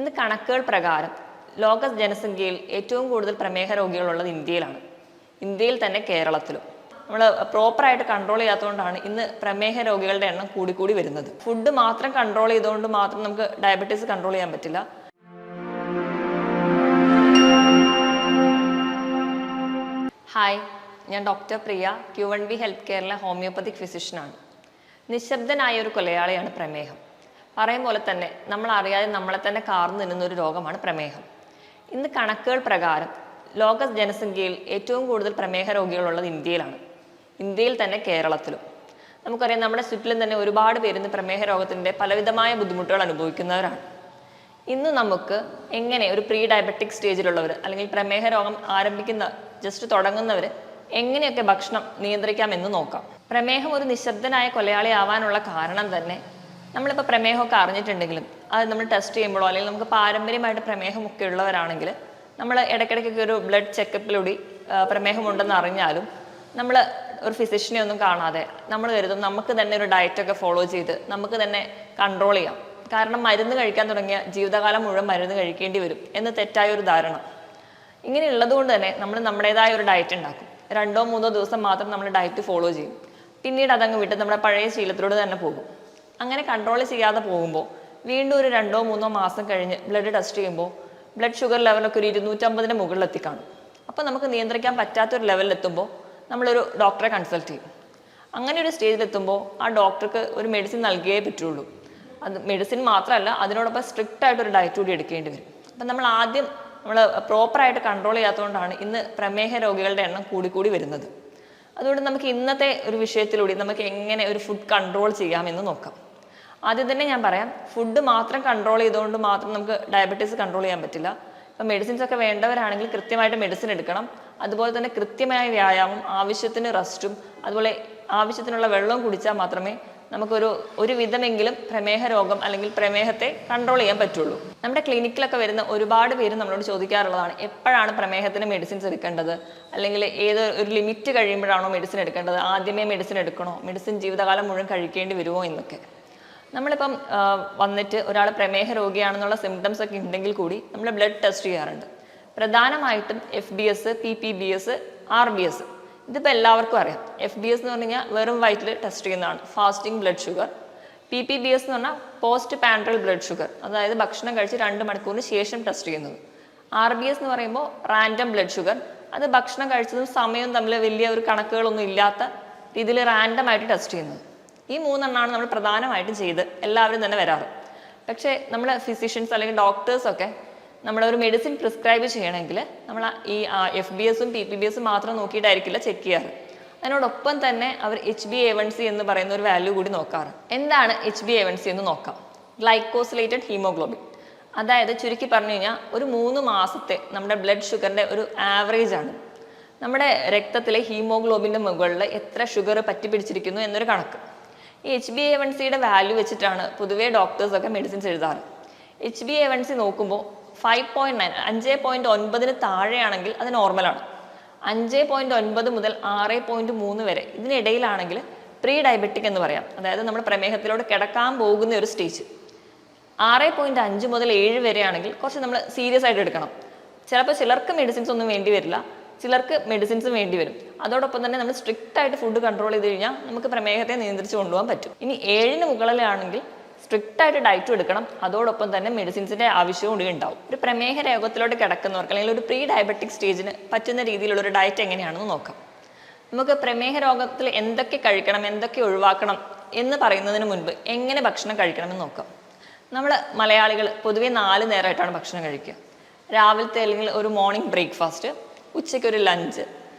ഇന്ന് കണക്കുകൾ പ്രകാരം ലോക ജനസംഖ്യയിൽ ഏറ്റവും കൂടുതൽ പ്രമേഹ രോഗികളുള്ളത് ഇന്ത്യയിലാണ്. ഇന്ത്യയിൽ തന്നെ കേരളത്തിലും. നമ്മൾ പ്രോപ്പറായിട്ട് കൺട്രോൾ ചെയ്യാത്തതുകൊണ്ടാണ് ഇന്ന് പ്രമേഹ രോഗികളുടെ എണ്ണം കൂടിക്കൂടി വരുന്നത്. ഫുഡ് മാത്രം കൺട്രോൾ ചെയ്തുകൊണ്ട് മാത്രം നമുക്ക് ഡയബറ്റീസ് കൺട്രോൾ ചെയ്യാൻ പറ്റില്ല. ഹായ്, ഞാൻ ഡോക്ടർ പ്രിയ, Q1B ഹെൽത്ത് കെയറിലെ ഹോമിയോപ്പതിക് ഫിസിഷ്യനാണ്. നിശബ്ദനായ ഒരു കൊലയാളിയാണ് പ്രമേഹം. പറയും പോലെ തന്നെ നമ്മൾ അറിയാതെ നമ്മളെ തന്നെ കാർന്നു നിന്നുന്ന ഒരു രോഗമാണ് പ്രമേഹം. ഇന്ന് കണക്കുകൾ പ്രകാരം ലോക ജനസംഖ്യയിൽ ഏറ്റവും കൂടുതൽ പ്രമേഹ രോഗികളുള്ളത് ഇന്ത്യയിലാണ്. ഇന്ത്യയിൽ തന്നെ കേരളത്തിലും. നമുക്കറിയാം, നമ്മുടെ ചുറ്റിലും തന്നെ ഒരുപാട് പേര് ഇന്ന് പ്രമേഹ രോഗത്തിൻ്റെ പലവിധമായ ബുദ്ധിമുട്ടുകൾ അനുഭവിക്കുന്നവരാണ്. ഇന്ന് നമുക്ക് എങ്ങനെ ഒരു പ്രീ ഡയബറ്റിക് സ്റ്റേജിലുള്ളവർ അല്ലെങ്കിൽ പ്രമേഹ രോഗം ആരംഭിക്കുന്ന ജസ്റ്റ് തുടങ്ങുന്നവർ എങ്ങനെയൊക്കെ ഭക്ഷണം നിയന്ത്രിക്കാമെന്ന് നോക്കാം. പ്രമേഹം ഒരു നിശബ്ദനായ കൊലയാളി ആവാനുള്ള കാരണം തന്നെ നമ്മളിപ്പോൾ പ്രമേഹമൊക്കെ അറിഞ്ഞിട്ടുണ്ടെങ്കിലും അത് നമ്മൾ ടെസ്റ്റ് ചെയ്യുമ്പോഴോ അല്ലെങ്കിൽ നമുക്ക് പാരമ്പര്യമായിട്ട് പ്രമേഹമൊക്കെ ഉള്ളവരാണെങ്കിൽ നമ്മൾ ഇടയ്ക്കിടയ്ക്കൊക്കെ ഒരു ബ്ലഡ് ചെക്കപ്പിലൂടെ പ്രമേഹമുണ്ടെന്ന് അറിഞ്ഞാലും നമ്മൾ ഒരു ഫിസിഷ്യനെ ഒന്നും കാണാതെ നമ്മൾ കരുതും നമുക്ക് തന്നെ ഒരു ഡയറ്റൊക്കെ ഫോളോ ചെയ്ത് നമുക്ക് തന്നെ കൺട്രോൾ ചെയ്യാം. കാരണം മരുന്ന് കഴിക്കാൻ തുടങ്ങിയ ജീവിതകാലം മുഴുവൻ മരുന്ന് കഴിക്കേണ്ടി വരും എന്ന് തെറ്റായ ഒരു ധാരണ. ഇങ്ങനെ ഉള്ളതുകൊണ്ട് തന്നെ നമ്മൾ നമ്മുടേതായ ഒരു ഡയറ്റ് ഉണ്ടാക്കും. 2-3 ദിവസം മാത്രം നമ്മൾ ഡയറ്റ് ഫോളോ ചെയ്യും. പിന്നീട് അതങ്ങ് വിട്ട് നമ്മുടെ പഴയ ശീലത്തിലൂടെ തന്നെ പോകും. അങ്ങനെ കൺട്രോൾ ചെയ്യാതെ പോകുമ്പോൾ വീണ്ടും ഒരു 2-3 മാസം കഴിഞ്ഞ് ബ്ലഡ് ടെസ്റ്റ് ചെയ്യുമ്പോൾ ബ്ലഡ് ഷുഗർ ലെവലൊക്കെ ഒരു 250-ന് മുകളിൽ എത്തിക്കാണും. അപ്പോൾ നമുക്ക് നിയന്ത്രിക്കാൻ പറ്റാത്തൊരു ലെവലിൽ എത്തുമ്പോൾ നമ്മളൊരു ഡോക്ടറെ കൺസൾട്ട് ചെയ്യും. അങ്ങനെ ഒരു സ്റ്റേജിലെത്തുമ്പോൾ ആ ഡോക്ടർക്ക് ഒരു മെഡിസിൻ നൽകിയേ പറ്റുള്ളൂ. അത് മെഡിസിൻ മാത്രമല്ല, അതിനോടൊപ്പം സ്ട്രിക്റ്റ് ആയിട്ടൊരു ഡയറ്റ് കൂടി എടുക്കേണ്ടി വരും. അപ്പം നമ്മൾ പ്രോപ്പറായിട്ട് കൺട്രോൾ ചെയ്യാത്തതുകൊണ്ടാണ് ഇന്ന് പ്രമേഹ രോഗികളുടെ എണ്ണം കൂടിക്കൂടി വരുന്നത്. അതുകൊണ്ട് നമുക്ക് ഇന്നത്തെ ഒരു വിഷയത്തിലൂടെ നമുക്ക് എങ്ങനെ ഒരു ഫുഡ് കൺട്രോൾ ചെയ്യാമെന്ന് നോക്കാം. ആദ്യം തന്നെ ഞാൻ പറയാം, ഫുഡ് മാത്രം കൺട്രോൾ ചെയ്തുകൊണ്ട് മാത്രം നമുക്ക് ഡയബറ്റീസ് കൺട്രോൾ ചെയ്യാൻ പറ്റില്ല. ഇപ്പം മെഡിസിൻസ് ഒക്കെ വേണ്ടവരാണെങ്കിൽ കൃത്യമായിട്ട് മെഡിസിൻ എടുക്കണം. അതുപോലെ തന്നെ കൃത്യമായ വ്യായാമം, ആവശ്യത്തിന് റെസ്റ്റും അതുപോലെ ആവശ്യത്തിനുള്ള വെള്ളവും കുടിച്ചാൽ മാത്രമേ നമുക്കൊരു വിധമെങ്കിലും പ്രമേഹ രോഗം അല്ലെങ്കിൽ പ്രമേഹത്തെ കൺട്രോൾ ചെയ്യാൻ പറ്റുള്ളൂ. നമ്മുടെ ക്ലിനിക്കിലൊക്കെ വരുന്ന ഒരുപാട് പേര് നമ്മളോട് ചോദിക്കാറുള്ളതാണ്, എപ്പോഴാണ് പ്രമേഹത്തിന് മെഡിസിൻസ് എടുക്കേണ്ടത്, അല്ലെങ്കിൽ ഏത് ഒരു ലിമിറ്റ് കഴിയുമ്പോഴാണോ മെഡിസിൻ എടുക്കേണ്ടത്, ആദ്യമേ മെഡിസിൻ എടുക്കണോ, മെഡിസിൻ ജീവിതകാലം മുഴുവൻ കഴിക്കേണ്ടി വരുമോ എന്നൊക്കെ. നമ്മളിപ്പം വന്നിട്ട് ഒരാൾ പ്രമേഹ രോഗിയാണെന്നുള്ള സിംറ്റംസ് ഒക്കെ ഉണ്ടെങ്കിൽ കൂടി നമ്മൾ ബ്ലഡ് ടെസ്റ്റ് ചെയ്യാറുണ്ട്. പ്രധാനമായിട്ടും FBS, PPBS, RBS. ഇതിപ്പോൾ എല്ലാവർക്കും അറിയാം. FBS എന്ന് പറഞ്ഞു കഴിഞ്ഞാൽ വെറും വയറ്റിൽ ടെസ്റ്റ് ചെയ്യുന്നതാണ്, ഫാസ്റ്റിംഗ് ബ്ലഡ് ഷുഗർ. PPBS എന്ന് പറഞ്ഞാൽ പോസ്റ്റ് പാൻട്രൽ ബ്ലഡ് ഷുഗർ, അതായത് ഭക്ഷണം കഴിച്ച് 2 മണിക്കൂറിന് ശേഷം ടെസ്റ്റ് ചെയ്യുന്നത്. RBS എന്ന് പറയുമ്പോൾ റാൻഡം ബ്ലഡ് ഷുഗർ, അത് ഭക്ഷണം കഴിച്ചതും സമയവും തമ്മിൽ വലിയ ഒരു കണക്കുകളൊന്നും ഇല്ലാത്ത രീതിയിൽ റാൻഡം ആയിട്ട് ടെസ്റ്റ് ചെയ്യുന്നത്. ഈ 3 എണ്ണമാണ് നമ്മൾ പ്രധാനമായിട്ടും ചെയ്ത് എല്ലാവരും തന്നെ വരാറ്. പക്ഷേ നമ്മൾ ഫിസിഷ്യൻസ് അല്ലെങ്കിൽ ഡോക്ടേഴ്സൊക്കെ നമ്മളൊരു മെഡിസിൻ പ്രിസ്ക്രൈബ് ചെയ്യണമെങ്കിൽ നമ്മൾ ഈ FBS-ഉം PPBS-ഉം മാത്രം നോക്കിയിട്ടായിരിക്കില്ല ചെക്ക് ചെയ്യാറ്. അതിനോടൊപ്പം തന്നെ അവർ HbA1c എന്ന് പറയുന്ന ഒരു വാല്യൂ കൂടി നോക്കാറ്. എന്താണ് HbA1c എന്ന് നോക്കാം. Glycosylated haemoglobin. അതായത് ചുരുക്കി പറഞ്ഞു കഴിഞ്ഞാൽ ഒരു 3 മാസത്തെ നമ്മുടെ ബ്ലഡ് ഷുഗറിൻ്റെ ഒരു ആവറേജ് ആണ്. നമ്മുടെ രക്തത്തിലെ ഹീമോഗ്ലോബിൻ്റെ മുകളിൽ എത്ര ഷുഗർ പറ്റിപ്പിടിച്ചിരിക്കുന്നു എന്നൊരു കണക്ക്. ഈ HbA1c-യുടെ വാല്യൂ വെച്ചിട്ടാണ് പൊതുവേ ഡോക്ടേഴ്സൊക്കെ മെഡിസിൻസ് എഴുതാറ്. HbA1c നോക്കുമ്പോൾ 5.9, 5.9-ന് താഴെയാണെങ്കിൽ അത് നോർമലാണ്. 5.9 മുതൽ 6.3 വരെ ഇതിനിടയിലാണെങ്കിൽ പ്രീ ഡയബറ്റിക് എന്ന് പറയാം. അതായത് നമ്മൾ പ്രമേഹത്തിലോട് കിടക്കാൻ പോകുന്ന ഒരു സ്റ്റേജ്. 6.5 മുതൽ 7 വരെ ആണെങ്കിൽ കുറച്ച് നമ്മൾ സീരിയസ് ആയിട്ട് എടുക്കണം. ചിലപ്പോൾ ചിലർക്ക് മെഡിസിൻസ് ഒന്നും വേണ്ടി വരില്ല, ചിലർക്ക് മെഡിസിൻസ് വേണ്ടി വരും. അതോടൊപ്പം തന്നെ നമ്മൾ സ്ട്രിക്റ്റ് ആയിട്ട് ഫുഡ് കൺട്രോൾ ചെയ്ത് കഴിഞ്ഞാൽ നമുക്ക് പ്രമേഹത്തെ നിയന്ത്രിച്ച് കൊണ്ടുപോകാൻ പറ്റും. ഇനി 7-ന് മുകളിലാണെങ്കിൽ സ്ട്രിക്റ്റ് ആയിട്ട് ഡയറ്റും എടുക്കണം, അതോടൊപ്പം തന്നെ മെഡിസിൻസിൻ്റെ ആവശ്യവും കൂടി ഉണ്ടാവും. ഒരു പ്രമേഹ രോഗത്തിലോട്ട് കിടക്കുന്നവർക്ക് അല്ലെങ്കിൽ ഒരു പ്രീ ഡയബറ്റിക് സ്റ്റേജിന് പറ്റുന്ന രീതിയിലുള്ള ഒരു ഡയറ്റ് എങ്ങനെയാണെന്ന് നോക്കാം. നമുക്ക് പ്രമേഹ രോഗത്തിൽ എന്തൊക്കെ കഴിക്കണം, എന്തൊക്കെ ഒഴിവാക്കണം എന്ന് പറയുന്നതിന് മുൻപ് എങ്ങനെ ഭക്ഷണം കഴിക്കണമെന്ന് നോക്കാം. നമ്മൾ മലയാളികൾ പൊതുവെ 4 നേരമായിട്ടാണ് ഭക്ഷണം കഴിക്കുക. രാവിലത്തെ അല്ലെങ്കിൽ ഒരു മോർണിംഗ് ബ്രേക്ക്ഫാസ്റ്റ്, ഉച്ചയ്ക്ക് ഒരു ലഞ്ച്,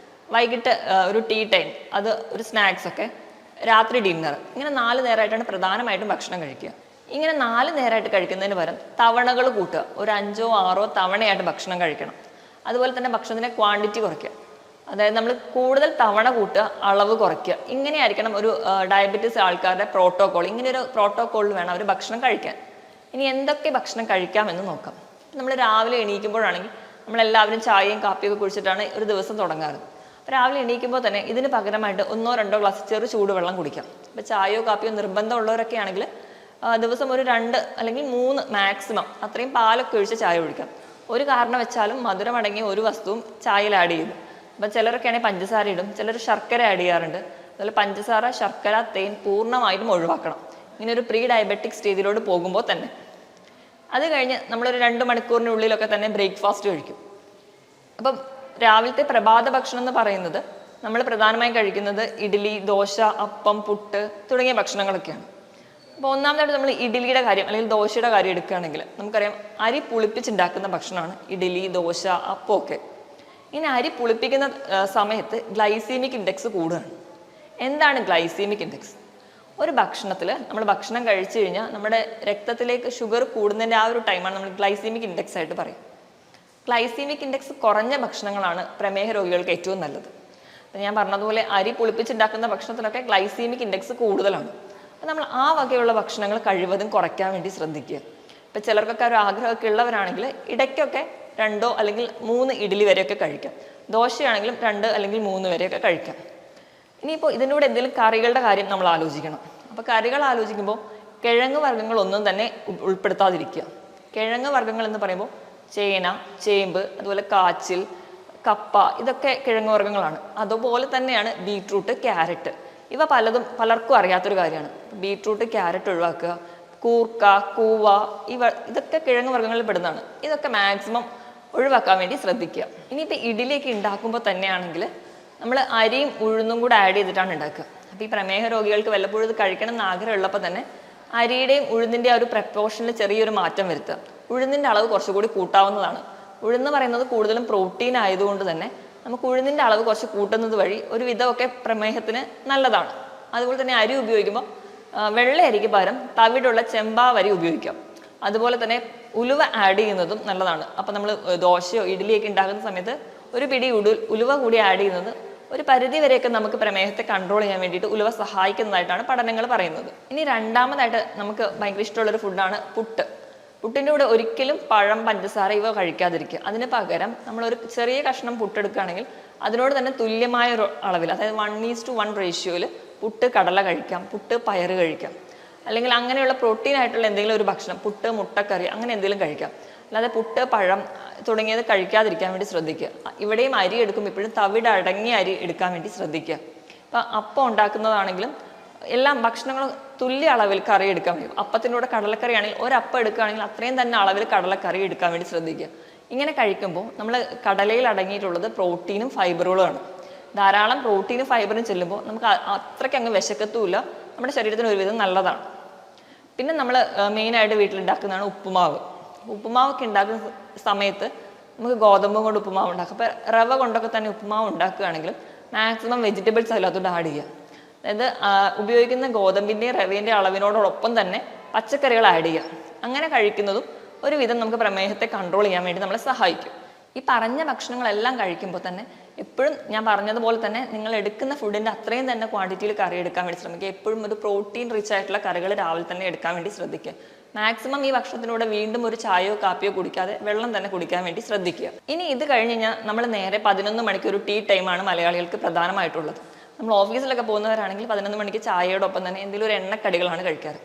വൈകിട്ട് ഒരു ടീ ടൈം, അത് ഒരു സ്നാക്സ് ഒക്കെ, രാത്രി ഡിന്നർ. ഇങ്ങനെ 4 നേരമായിട്ടാണ് പ്രധാനമായിട്ടും ഭക്ഷണം കഴിക്കുക. ഇങ്ങനെ 4 നേരമായിട്ട് കഴിക്കുന്നതിന് പകരം തവണകൾ കൂട്ടുക. ഒരു 5-6 തവണയായിട്ട് ഭക്ഷണം കഴിക്കണം. അതുപോലെ തന്നെ ഭക്ഷണത്തിൻ്റെ ക്വാണ്ടിറ്റി കുറയ്ക്കുക. അതായത് നമ്മൾ കൂടുതൽ തവണ കൂട്ടുക, അളവ് കുറയ്ക്കുക. ഇങ്ങനെയായിരിക്കണം ഒരു ഡയബറ്റീസ് ആൾക്കാരുടെ പ്രോട്ടോകോൾ. ഇങ്ങനെ ഒരു പ്രോട്ടോകോളിൽ വേണം അവർ ഭക്ഷണം കഴിക്കാൻ. ഇനി എന്തൊക്കെ ഭക്ഷണം കഴിക്കാമെന്ന് നോക്കാം. നമ്മൾ രാവിലെ എണീക്കുമ്പോഴാണെങ്കിൽ നമ്മളെല്ലാവരും ചായയും കാപ്പിയൊക്കെ കുടിച്ചിട്ടാണ് ഒരു ദിവസം തുടങ്ങാറ്. രാവിലെ എണീക്കുമ്പോൾ തന്നെ ഇതിന് പകരമായിട്ട് 1-2 ഗ്ലാസ് ചെറു ചൂടുവെള്ളം കുടിക്കാം. ഇപ്പോൾ ചായയോ കാപ്പിയോ നിർബന്ധമുള്ളവരൊക്കെ ആണെങ്കിൽ ദിവസം ഒരു 2 അല്ലെങ്കിൽ 3 മാക്സിമം അത്രയും പാലൊക്കെ ഒഴിച്ച് ചായ കുടിക്കാം. ഒരു കാരണം വെച്ചാലും മധുരം അടങ്ങിയ ഒരു വസ്തുവും ചായയിൽ ആഡ് ചെയ്യും. അപ്പം ചിലരൊക്കെയാണെങ്കിൽ പഞ്ചസാര ഇടും, ചിലർ ശർക്കര ആഡ് ചെയ്യാറുണ്ട്. അതുപോലെ പഞ്ചസാര, ശർക്കര, തേൻ പൂർണ്ണമായിട്ടും ഒഴിവാക്കണം ഇങ്ങനെ ഒരു പ്രീ ഡയബറ്റിക് സ്റ്റേജിലോട്ട് പോകുമ്പോൾ തന്നെ. അത് കഴിഞ്ഞ് നമ്മളൊരു 2 മണിക്കൂറിനുള്ളിലൊക്കെ തന്നെ ബ്രേക്ക്ഫാസ്റ്റ് കഴിക്കും. അപ്പം രാവിലത്തെ പ്രഭാത ഭക്ഷണം എന്ന് പറയുന്നത് നമ്മൾ പ്രധാനമായും കഴിക്കുന്നത് ഇഡ്ഡലി, ദോശ, അപ്പം, പുട്ട് തുടങ്ങിയ ഭക്ഷണങ്ങളൊക്കെയാണ്. അപ്പോൾ ഒന്നാമതായിട്ട് നമ്മൾ ഇഡ്ഡലിയുടെ കാര്യം അല്ലെങ്കിൽ ദോശയുടെ കാര്യം എടുക്കുകയാണെങ്കിൽ നമുക്കറിയാം അരി പുളിപ്പിച്ചുണ്ടാക്കുന്ന ഭക്ഷണമാണ് ഇഡ്ഡലി, ദോശ, അപ്പം ഒക്കെ. ഇങ്ങനെ അരി പുളിപ്പിക്കുന്ന സമയത്ത് ഗ്ലൈസീമിക് ഇൻഡെക്സ് കൂടുകയാണ്. എന്താണ് ഗ്ലൈസീമിക് ഇൻഡെക്സ്? ഒരു ഭക്ഷണത്തിൽ നമ്മൾ ഭക്ഷണം കഴിച്ചു കഴിഞ്ഞാൽ നമ്മുടെ രക്തത്തിലേക്ക് ഷുഗർ കൂടുന്നതിൻ്റെ ആ ഒരു ടൈമാണ് നമ്മൾ ഗ്ലൈസീമിക് ഇൻഡെക്സ് ആയിട്ട് പറയും. ഗ്ലൈസീമിക് ഇൻഡെക്സ് കുറഞ്ഞ ഭക്ഷണങ്ങളാണ് പ്രമേഹ രോഗികൾക്ക് ഏറ്റവും നല്ലത്. ഞാൻ പറഞ്ഞതുപോലെ അരി പുളിപ്പിച്ചുണ്ടാക്കുന്ന ഭക്ഷണത്തിലൊക്കെ ഗ്ലൈസീമിക് ഇൻഡെക്സ് കൂടുതലാണ്. അപ്പം നമ്മൾ ആ വകയുള്ള ഭക്ഷണങ്ങൾ കഴിവതും കുറയ്ക്കാൻ വേണ്ടി ശ്രദ്ധിക്കുക. ഇപ്പം ചിലർക്കൊക്കെ ഒരു ആഗ്രഹമൊക്കെ ഉള്ളവരാണെങ്കിൽ ഇടയ്ക്കൊക്കെ 2 അല്ലെങ്കിൽ 3 ഇഡ്ഡലി വരെയൊക്കെ കഴിക്കാം. ദോശയാണെങ്കിലും 2 അല്ലെങ്കിൽ 3 വരെയൊക്കെ കഴിക്കാം. ഇനിയിപ്പോൾ ഇതിൻ്റെ കൂടെ എന്തെങ്കിലും കറികളുടെ കാര്യം നമ്മൾ ആലോചിക്കണം. അപ്പോൾ കറികൾ ആലോചിക്കുമ്പോൾ കിഴങ്ങ് വർഗ്ഗങ്ങളൊന്നും തന്നെ ഉൾപ്പെടുത്താതിരിക്കുക. കിഴങ്ങ് വർഗ്ഗങ്ങൾ എന്ന് പറയുമ്പോൾ ചേന, ചേമ്പ്, അതുപോലെ കാച്ചിൽ, കപ്പ, ഇതൊക്കെ കിഴങ്ങ് വർഗ്ഗങ്ങളാണ്. അതുപോലെ തന്നെയാണ് ബീട്രൂട്ട്, ക്യാരറ്റ്. ഇവ പലർക്കും അറിയാത്തൊരു കാര്യമാണ്. ബീട്രൂട്ട്, ക്യാരറ്റ് ഒഴിവാക്കുക. കൂർക്ക, കൂവ, ഇതൊക്കെ കിഴങ്ങ് വർഗ്ഗങ്ങളിൽ പെടുന്നതാണ്. ഇതൊക്കെ മാക്സിമം ഒഴിവാക്കാൻ വേണ്ടി ശ്രദ്ധിക്കുക. ഇനിയിപ്പോൾ ഇഡ്ഡലിയൊക്കെ ഉണ്ടാക്കുമ്പോൾ തന്നെയാണെങ്കിൽ നമ്മൾ അരിയും ഉഴുന്നും കൂടെ ആഡ് ചെയ്തിട്ടാണ് ഉണ്ടാക്കുക. അപ്പോൾ ഈ പ്രമേഹ രോഗികൾക്ക് വല്ലപ്പോഴും ഇത് കഴിക്കണം എന്ന് ആഗ്രഹമുള്ളപ്പോൾ തന്നെ അരിയുടെയും ഉഴുന്നിൻ്റെ ആ ഒരു പ്രപ്പോർഷനിൽ ചെറിയൊരു മാറ്റം വരുത്തുക. ഉഴുന്നിൻ്റെ അളവ് കുറച്ചുകൂടി കൂട്ടാവുന്നതാണ്. ഉഴുന്ന് പറയുന്നത് കൂടുതലും പ്രോട്ടീൻ ആയതുകൊണ്ട് തന്നെ നമുക്ക് ഉഴുന്നിൻ്റെ അളവ് കുറച്ച് കൂട്ടുന്നത് വഴി ഒരു വിധമൊക്കെ പ്രമേഹത്തിന് നല്ലതാണ്. അതുപോലെ തന്നെ അരി ഉപയോഗിക്കുമ്പോൾ വെള്ള അരിക്ക് പകരം തവിടുള്ള ചെമ്പാവരി ഉപയോഗിക്കാം. അതുപോലെ തന്നെ ഉലുവ ആഡ് ചെയ്യുന്നതും നല്ലതാണ്. അപ്പോൾ നമ്മൾ ദോശയോ ഇഡ്ഡലിയൊക്കെ ഉണ്ടാക്കുന്ന സമയത്ത് ഒരു പിടി ഉലുവ കൂടി ആഡ് ചെയ്യുന്നത് ഒരു പരിധി വരെയൊക്കെ നമുക്ക് പ്രമേഹത്തെ കൺട്രോൾ ചെയ്യാൻ വേണ്ടിയിട്ട് ഉലുവ സഹായിക്കുന്നതായിട്ടാണ് പഠനങ്ങൾ പറയുന്നത്. ഇനി രണ്ടാമതായിട്ട് നമുക്ക് ഭയങ്കര ഇഷ്ടമുള്ളൊരു ഫുഡാണ് പുട്ട്. പുട്ടിൻ്റെ കൂടെ ഒരിക്കലും പഴം, പഞ്ചസാര ഇവ കഴിക്കാതിരിക്കുക. അതിന് പകരം നമ്മളൊരു ചെറിയ കഷ്ണം പുട്ടെടുക്കുകയാണെങ്കിൽ അതിനോട് തന്നെ തുല്യമായ ഒരു അളവിൽ, അതായത് 1:1 റേഷ്യോയിൽ പുട്ട് കടല കഴിക്കാം, പുട്ട് പയറ് കഴിക്കാം. അല്ലെങ്കിൽ അങ്ങനെയുള്ള പ്രോട്ടീൻ ആയിട്ടുള്ള എന്തെങ്കിലും ഒരു ഭക്ഷണം, പുട്ട്, മുട്ടക്കറി, അങ്ങനെ എന്തെങ്കിലും കഴിക്കാം. അല്ലാതെ പുട്ട്, പഴം തുടങ്ങിയത് കഴിക്കാതിരിക്കാൻ വേണ്ടി ശ്രദ്ധിക്കുക. ഇവിടെയും അരി എടുക്കുമ്പോൾ ഇപ്പോഴും തവിട് അടങ്ങിയ അരി എടുക്കാൻ വേണ്ടി ശ്രദ്ധിക്കുക. ഇപ്പം അപ്പം ഉണ്ടാക്കുന്നതാണെങ്കിലും എല്ലാം ഭക്ഷണങ്ങളും തുല്യ അളവിൽ കറി എടുക്കാൻ പറ്റും. അപ്പത്തിൻ്റെ കൂടെ കടലക്കറി ആണെങ്കിൽ ഒരപ്പം എടുക്കുകയാണെങ്കിൽ അത്രയും തന്നെ അളവിൽ കടലക്കറി എടുക്കാൻ വേണ്ടി ശ്രദ്ധിക്കുക. ഇങ്ങനെ കഴിക്കുമ്പോൾ നമ്മൾ കടലയിൽ അടങ്ങിയിട്ടുള്ളത് പ്രോട്ടീനും ഫൈബറുകളുമാണ്. ധാരാളം പ്രോട്ടീനും ഫൈബറും ചെല്ലുമ്പോൾ നമുക്ക് അത്രയ്ക്ക് അങ്ങ് വിശക്കത്തുമില്ല, നമ്മുടെ ശരീരത്തിന് ഒരുവിധം നല്ലതാണ്. പിന്നെ നമ്മൾ മെയിനായിട്ട് വീട്ടിലുണ്ടാക്കുന്നതാണ് ഉപ്പുമാവ്. ഉപ്പുമാവൊക്കെ ഉണ്ടാക്കുന്ന സമയത്ത് നമുക്ക് ഗോതമ്പ് കൊണ്ട് ഉപ്പുമാവ് ഉണ്ടാക്കാം. അപ്പോൾ റവ കൊണ്ടൊക്കെ തന്നെ ഉപ്പുമാവ് ഉണ്ടാക്കുകയാണെങ്കിലും മാക്സിമം വെജിറ്റബിൾസ് അതിനകത്തോട്ട് ആഡ് ചെയ്യുക. അതായത് ഉപയോഗിക്കുന്ന ഗോതമ്പിൻ്റെയും റവേൻ്റെയും അളവിനോടൊപ്പം തന്നെ പച്ചക്കറികൾ ആഡ് ചെയ്യുക. അങ്ങനെ കഴിക്കുന്നതും ഒരുവിധം നമുക്ക് പ്രമേഹത്തെ കൺട്രോൾ ചെയ്യാൻ വേണ്ടി നമ്മളെ സഹായിക്കും. ഈ പറഞ്ഞ ഭക്ഷണങ്ങളെല്ലാം കഴിക്കുമ്പോൾ തന്നെ എപ്പോഴും ഞാൻ പറഞ്ഞതുപോലെ തന്നെ നിങ്ങൾ എടുക്കുന്ന ഫുഡിൻ്റെ അത്രയും തന്നെ ക്വാണ്ടിറ്റിയിൽ കറി എടുക്കാൻ വേണ്ടി ശ്രമിക്കുക. എപ്പോഴും ഒരു പ്രോട്ടീൻ റിച്ച് ആയിട്ടുള്ള കറികൾ രാവിലെ തന്നെ എടുക്കാൻ വേണ്ടി ശ്രദ്ധിക്കുക. മാക്സിമം ഈ ഭക്ഷണത്തിലൂടെ വീണ്ടും ഒരു ചായയോ കാപ്പിയോ കുടിക്കാതെ വെള്ളം തന്നെ കുടിക്കാൻ വേണ്ടി ശ്രദ്ധിക്കുക. ഇനി ഇത് കഴിഞ്ഞ് കഴിഞ്ഞാൽ നമ്മൾ നേരെ 11 മണിക്ക് ഒരു ടീ ടൈമാണ് മലയാളികൾക്ക് പ്രധാനമായിട്ടുള്ളത്. നമ്മൾ ഓഫീസിലൊക്കെ പോകുന്നവരാണെങ്കിൽ 11 മണിക്ക് ചായയോടൊപ്പം തന്നെ എന്തെങ്കിലും ഒരു എണ്ണക്കടികളാണ് കഴിക്കാറ്.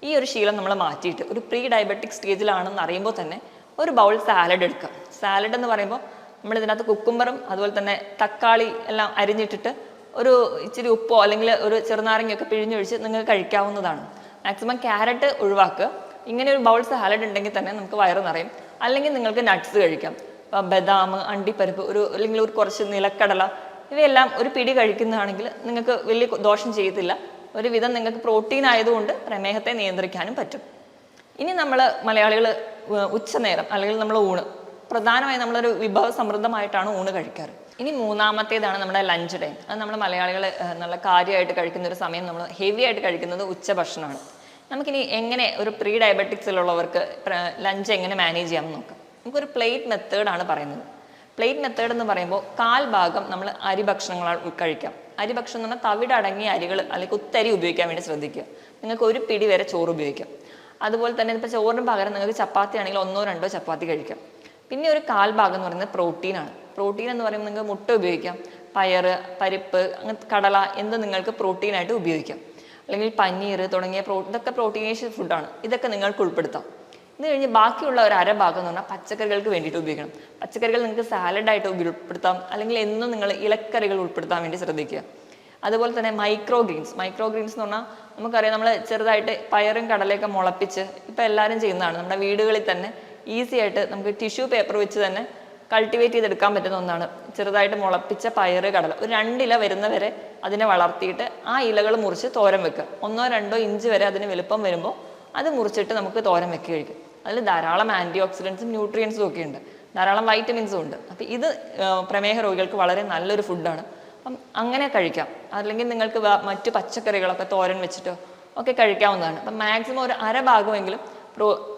ഈ ഒരു ശീലം നമ്മൾ മാറ്റിയിട്ട് ഒരു പ്രീ ഡയബറ്റിക് സ്റ്റേജിലാണെന്ന് അറിയുമ്പോൾ തന്നെ ഒരു ബൗൾ സാലഡ് എടുക്കുക. സാലഡ് എന്ന് പറയുമ്പോൾ നമ്മൾ ഇതിനകത്ത് കുക്കുംബറും അതുപോലെ തന്നെ തക്കാളി എല്ലാം അരിഞ്ഞിട്ടിട്ട് ഒരു ഇച്ചിരി ഉപ്പോ അല്ലെങ്കിൽ ഒരു ചെറുനാരങ്ങയൊക്കെ പിഴിഞ്ഞൊഴിച്ച് നിങ്ങൾക്ക് കഴിക്കാവുന്നതാണ്. മാക്സിമം ക്യാരറ്റ് ഒഴിവാക്കുക. ഇങ്ങനെ ഒരു ബൗൾ സാലഡ് ഉണ്ടെങ്കിൽ തന്നെ നമുക്ക് വയറ് നിറയും. അല്ലെങ്കിൽ നിങ്ങൾക്ക് നട്ട്സ് കഴിക്കാം. ബദാം, അണ്ടിപ്പരിപ്പ്, അല്ലെങ്കിൽ ഒരു കുറച്ച് നിലക്കടല, ഇവയെല്ലാം ഒരു പിടി കഴിക്കുന്നതാണെങ്കിൽ നിങ്ങൾക്ക് വലിയ ദോഷം ചെയ്യത്തില്ല. ഒരുവിധം നിങ്ങൾക്ക് പ്രോട്ടീൻ ആയതുകൊണ്ട് പ്രമേഹത്തെ നിയന്ത്രിക്കാനും പറ്റും. ഇനി നമ്മൾ മലയാളികൾ ഉച്ചനേരം അല്ലെങ്കിൽ നമ്മൾ ഊണ് പ്രധാനമായും നമ്മളൊരു വിഭവ സമൃദ്ധമായിട്ടാണ് ഊണ് കഴിക്കാറ്. ഇനി മൂന്നാമത്തേതാണ് നമ്മുടെ ലഞ്ച് ടൈം. അത് നമ്മൾ മലയാളികൾ നല്ല കാര്യമായിട്ട് കഴിക്കുന്ന ഒരു സമയം, നമ്മൾ ഹെവി ആയിട്ട് കഴിക്കുന്നത് ഉച്ചഭക്ഷണമാണ്. നമുക്കിനി എങ്ങനെ ഒരു പ്രീ ഡയബറ്റിക്സിലുള്ളവർക്ക് ലഞ്ച് എങ്ങനെ മാനേജ് ചെയ്യാമെന്ന് നോക്കാം. നമുക്കൊരു പ്ലേറ്റ് മെത്തേഡാണ് പറയുന്നത്. പ്ലേറ്റ് മെത്തേഡ് എന്ന് പറയുമ്പോൾ 1/4 ഭാഗം നമ്മൾ അരി ഭക്ഷണങ്ങൾ കഴിക്കാം. അരി ഭക്ഷണം എന്ന് പറഞ്ഞാൽ തവിടടങ്ങിയ അരികൾ അല്ലെങ്കിൽ കുത്തരി ഉപയോഗിക്കാൻ വേണ്ടി ശ്രദ്ധിക്കുക. നിങ്ങൾക്ക് ഒരു പിടി വരെ ചോറ് ഉപയോഗിക്കാം. അതുപോലെ തന്നെ ഇപ്പോൾ ചോറിന് പകരം നിങ്ങൾക്ക് ചപ്പാത്തി ആണെങ്കിൽ 1-2 ചപ്പാത്തി കഴിക്കാം. പിന്നെ ഒരു 1/4 ഭാഗം എന്ന് പറയുന്നത് പ്രോട്ടീനാണ്. പ്രോട്ടീൻ എന്ന് പറയുമ്പോൾ നിങ്ങൾക്ക് മുട്ട ഉപയോഗിക്കാം, പയറ്, പരിപ്പ്, അങ്ങനത്തെ കടല, എന്ത് നിങ്ങൾക്ക് പ്രോട്ടീനായിട്ട് ഉപയോഗിക്കാം. അല്ലെങ്കിൽ പനീർ തുടങ്ങിയ ഇതൊക്കെ പ്രോട്ടീനേഷ്യസ് ഫുഡാണ്. ഇതൊക്കെ നിങ്ങൾക്ക് ഉൾപ്പെടുത്താം. ഇത് കഴിഞ്ഞ് ബാക്കിയുള്ള ഒരു അര ഭാഗം എന്ന് പറഞ്ഞാൽ പച്ചക്കറികൾക്ക് വേണ്ടിയിട്ട് ഉപയോഗിക്കണം. പച്ചക്കറികൾ നിങ്ങൾക്ക് സാലഡായിട്ട് ഉൾപ്പെടുത്താം, അല്ലെങ്കിൽ എന്നും നിങ്ങൾ ഇലക്കറികൾ ഉൾപ്പെടുത്താൻ വേണ്ടി ശ്രദ്ധിക്കുക. അതുപോലെ തന്നെ മൈക്രോ ഗ്രീൻസ് എന്ന് പറഞ്ഞാൽ നമുക്കറിയാം, നമ്മൾ ചെറുതായിട്ട് പയറും കടലയൊക്കെ മുളപ്പിച്ച് ഇപ്പം എല്ലാവരും ചെയ്യുന്നതാണ്. നമ്മുടെ വീടുകളിൽ തന്നെ ഈസി ആയിട്ട് നമുക്ക് ടിഷ്യൂ പേപ്പർ വെച്ച് തന്നെ കൾട്ടിവേറ്റ് ചെയ്തെടുക്കാൻ പറ്റുന്ന ഒന്നാണ് ചെറുതായിട്ട് മുളപ്പിച്ച പയറ് കടല. ഒരു 2 ഇല വരുന്നവരെ അതിനെ വളർത്തിയിട്ട് ആ ഇലകൾ മുറിച്ച് തോരൻ വെക്കുക. 1-2 ഇഞ്ച് വരെ അതിന് വലുപ്പം വരുമ്പോൾ അത് മുറിച്ചിട്ട് നമുക്ക് തോരൻ വെക്കുക കഴിക്കും. അതിൽ ധാരാളം ആൻറ്റി ഓക്സിഡൻസും ന്യൂട്രിയൻസും ഒക്കെ ഉണ്ട്, ധാരാളം വൈറ്റമിൻസും ഉണ്ട്. അപ്പം ഇത് പ്രമേഹ രോഗികൾക്ക് വളരെ നല്ലൊരു ഫുഡാണ്. അപ്പം അങ്ങനെ കഴിക്കാം. അല്ലെങ്കിൽ നിങ്ങൾക്ക് മറ്റു പച്ചക്കറികളൊക്കെ തോരൻ വെച്ചിട്ടോ ഒക്കെ കഴിക്കാവുന്നതാണ്. അപ്പം മാക്സിമം ഒരു അര ഭാഗമെങ്കിലും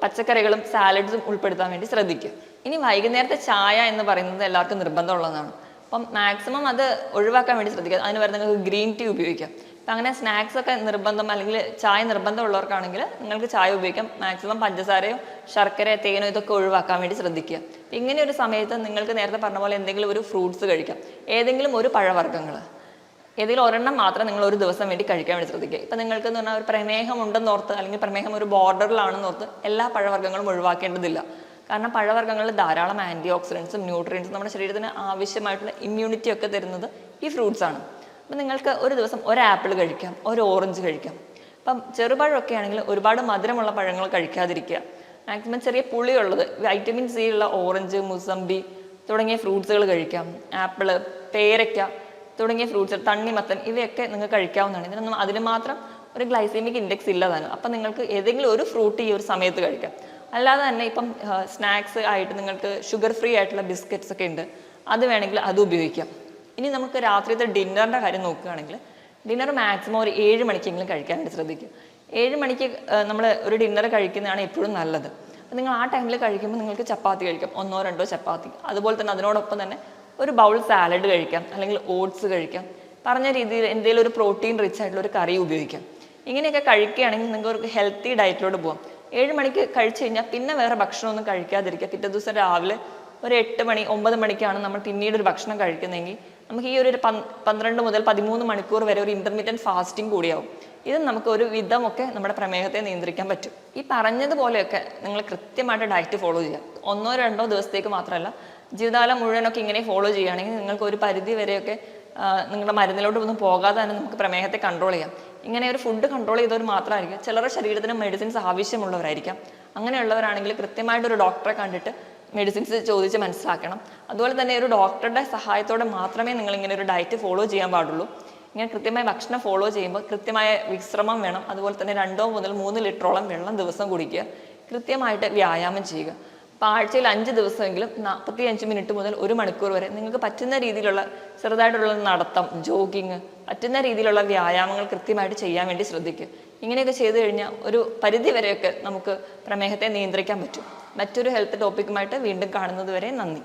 പച്ചക്കറികളും സാലഡ്സും ഉൾപ്പെടുത്താൻ വേണ്ടി ശ്രദ്ധിക്കുക. ഇനി വൈകുന്നേരത്തെ ചായ എന്ന് പറയുന്നത് എല്ലാവർക്കും നിർബന്ധമുള്ളതാണ്. അപ്പം മാക്സിമം അത് ഒഴിവാക്കാൻ വേണ്ടി ശ്രദ്ധിക്കുക. അതിന് പകരം നിങ്ങൾക്ക് ഗ്രീൻ ടീ ഉപയോഗിക്കാം. അപ്പം അങ്ങനെ സ്നാക്സ് ഒക്കെ നിർബന്ധം അല്ലെങ്കിൽ ചായ നിർബന്ധമുള്ളവർക്കാണെങ്കിൽ നിങ്ങൾക്ക് ചായ ഉപയോഗിക്കാം. മാക്സിമം പഞ്ചസാരയോ ശർക്കരയോ തേനോ ഇതൊക്കെ ഒഴിവാക്കാൻ വേണ്ടി ശ്രദ്ധിക്കുക. ഇങ്ങനെ ഒരു സമയത്ത് നിങ്ങൾക്ക് നേരത്തെ പറഞ്ഞ പോലെ എന്തെങ്കിലും ഒരു ഫ്രൂട്ട്സ് കഴിക്കാം, ഏതെങ്കിലും ഒരു പഴവർഗ്ഗങ്ങൾ, ഏതെങ്കിലും ഒരെണ്ണം മാത്രം നിങ്ങൾ ഒരു ദിവസം വേണ്ടി കഴിക്കാൻ വേണ്ടി ശ്രദ്ധിക്കുക. ഇപ്പം നിങ്ങൾക്ക് എന്ന് പറഞ്ഞാൽ ഒരു പ്രമേഹം ഉണ്ടെന്നോർത്ത് അല്ലെങ്കിൽ പ്രമേഹം ഒരു ബോർഡറിലാണെന്നോർത്ത് എല്ലാ പഴവർഗ്ഗങ്ങളും ഒഴിവാക്കേണ്ടതില്ല. കാരണം പഴവർഗ്ഗങ്ങളിൽ ധാരാളം ആൻറ്റി ഓക്സിഡൻസും ന്യൂട്രിയൻസും നമ്മുടെ ശരീരത്തിന് ആവശ്യമായിട്ടുള്ള ഇമ്മ്യൂണിറ്റി ഒക്കെ തരുന്നത് ഈ ഫ്രൂട്ട്സ് ആണ്. അപ്പം നിങ്ങൾക്ക് ഒരു ദിവസം ഒരു ആപ്പിൾ കഴിക്കാം, ഒരു ഓറഞ്ച് കഴിക്കാം. അപ്പം ചെറുപഴമൊക്കെ ആണെങ്കിൽ ഒരുപാട് മധുരമുള്ള പഴങ്ങൾ കഴിക്കാതിരിക്കുക. മാക്സിമം ചെറിയ പുളിയുള്ളത്, വൈറ്റമിൻ സി ഉള്ള ഓറഞ്ച്, മുസമ്പി തുടങ്ങിയ ഫ്രൂട്ട്സുകൾ കഴിക്കാം. ആപ്പിള്, പേരയ്ക്ക തുടങ്ങിയ ഫ്രൂട്ട്സ്, തണ്ണിമത്തൻ ഇവയൊക്കെ നിങ്ങൾക്ക് കഴിക്കാവുന്നതാണ്. ഇതിനൊന്നും അതിന് മാത്രം ഒരു ഗ്ലൈസീമിക് ഇൻഡെക്സ് ഇല്ലതാണ്. അപ്പം നിങ്ങൾക്ക് ഏതെങ്കിലും ഒരു ഫ്രൂട്ട് ഈ ഒരു സമയത്ത് കഴിക്കാം. അല്ലാതെ തന്നെ ഇപ്പം സ്നാക്സ് ആയിട്ട് നിങ്ങൾക്ക് ഷുഗർ ഫ്രീ ആയിട്ടുള്ള ബിസ്ക്കറ്റ്സ് ഒക്കെ ഉണ്ട്, അത് വേണമെങ്കിൽ അത് ഉപയോഗിക്കാം. ഇനി നമുക്ക് രാത്രിയത്തെ ഡിന്നറിൻ്റെ കാര്യം നോക്കുകയാണെങ്കിൽ ഡിന്നർ മാക്സിമം ഒരു 7 മണിക്കെങ്കിലും കഴിക്കാനായിട്ട് ശ്രദ്ധിക്കുക. 7 മണിക്ക് നമ്മൾ ഒരു ഡിന്നർ കഴിക്കുന്നതാണ് എപ്പോഴും നല്ലത്. അപ്പം നിങ്ങൾ ആ ടൈമിൽ കഴിക്കുമ്പോൾ നിങ്ങൾക്ക് ചപ്പാത്തി കഴിക്കാം, 1-2 ചപ്പാത്തി. അതുപോലെ തന്നെ അതിനോടൊപ്പം തന്നെ ഒരു ബൗൾ സാലഡ് കഴിക്കാം, അല്ലെങ്കിൽ ഓട്സ് കഴിക്കാം. പറഞ്ഞ രീതിയിൽ എന്തെങ്കിലും ഒരു പ്രോട്ടീൻ റിച്ച് ആയിട്ടുള്ള ഒരു കറി ഉപയോഗിക്കാം. ഇങ്ങനെയൊക്കെ കഴിക്കുകയാണെങ്കിൽ നിങ്ങൾക്ക് ഒരു ഹെൽത്തി ഡയറ്റിലോട്ട് പോകാം. 7 മണിക്ക് കഴിച്ചു കഴിഞ്ഞാൽ പിന്നെ വേറെ ഭക്ഷണമൊന്നും കഴിക്കാതിരിക്കുക. പിറ്റേ ദിവസം രാവിലെ ഒരു 8 മണി 9 മണിക്കാണ് നമ്മൾ പിന്നീട് ഒരു ഭക്ഷണം കഴിക്കുന്നതെങ്കിൽ നമുക്ക് ഈ ഒരു 12 മുതൽ 13 മണിക്കൂർ വരെ ഒരു ഇൻ്റർമീഡിയറ്റ് ഫാസ്റ്റിംഗ് കൂടിയാവും. ഇത് നമുക്ക് ഒരു വിധമൊക്കെ നമ്മുടെ പ്രമേഹത്തെ നിയന്ത്രിക്കാൻ പറ്റും. ഈ പറഞ്ഞതുപോലെയൊക്കെ നിങ്ങൾ കൃത്യമായിട്ട് ഡയറ്റ് ഫോളോ ചെയ്യുക. 1-2 ദിവസത്തേക്ക് മാത്രമല്ല, ജീവിതകാലം മുഴുവനൊക്കെ ഇങ്ങനെ ഫോളോ ചെയ്യുകയാണെങ്കിൽ നിങ്ങൾക്ക് ഒരു പരിധി വരെയൊക്കെ നിങ്ങളുടെ മരുന്നിലോട്ട് ഒന്നും പോകാതെ തന്നെ നമുക്ക് പ്രമേഹത്തെ കൺട്രോൾ ചെയ്യാം. ഇങ്ങനെ ഒരു ഫുഡ് കൺട്രോൾ ചെയ്തവർ മാത്രമായിരിക്കും ചിലരുടെ ശരീരത്തിന് മെഡിസിൻസ് ആവശ്യമുള്ളവരായിരിക്കാം. അങ്ങനെയുള്ളവരാണെങ്കിൽ കൃത്യമായിട്ടൊരു ഡോക്ടറെ കണ്ടിട്ട് മെഡിസിൻസ് ചോദിച്ച് മനസ്സിലാക്കണം. അതുപോലെ തന്നെ ഒരു ഡോക്ടറുടെ സഹായത്തോടെ മാത്രമേ നിങ്ങൾ ഇങ്ങനെ ഒരു ഡയറ്റ് ഫോളോ ചെയ്യാൻ പാടുള്ളൂ. ഇങ്ങനെ കൃത്യമായി ഭക്ഷണം ഫോളോ ചെയ്യുമ്പോൾ കൃത്യമായ വിശ്രമം വേണം. അതുപോലെ തന്നെ 2 മുതൽ 3 ലിറ്ററോളം വെള്ളം ദിവസം കുടിക്കുക. കൃത്യമായിട്ട് വ്യായാമം ചെയ്യുക. അപ്പോൾ ആഴ്ചയിൽ 5 ദിവസമെങ്കിലും 45 മിനിറ്റ് മുതൽ 1 മണിക്കൂർ വരെ നിങ്ങൾക്ക് പറ്റുന്ന രീതിയിലുള്ള ചെറുതായിട്ടുള്ള നടത്തം, ജോഗിങ്, പറ്റുന്ന രീതിയിലുള്ള വ്യായാമങ്ങൾ കൃത്യമായിട്ട് ചെയ്യാൻ വേണ്ടി ശ്രദ്ധിക്കുക. ഇങ്ങനെയൊക്കെ ചെയ്തു കഴിഞ്ഞാൽ ഒരു പരിധി വരെയൊക്കെ നമുക്ക് പ്രമേഹത്തെ നിയന്ത്രിക്കാൻ പറ്റും. മറ്റൊരു ഹെൽത്ത് ടോപ്പിക്കുമായിട്ട് വീണ്ടും കാണുന്നത് വരെ നന്ദി.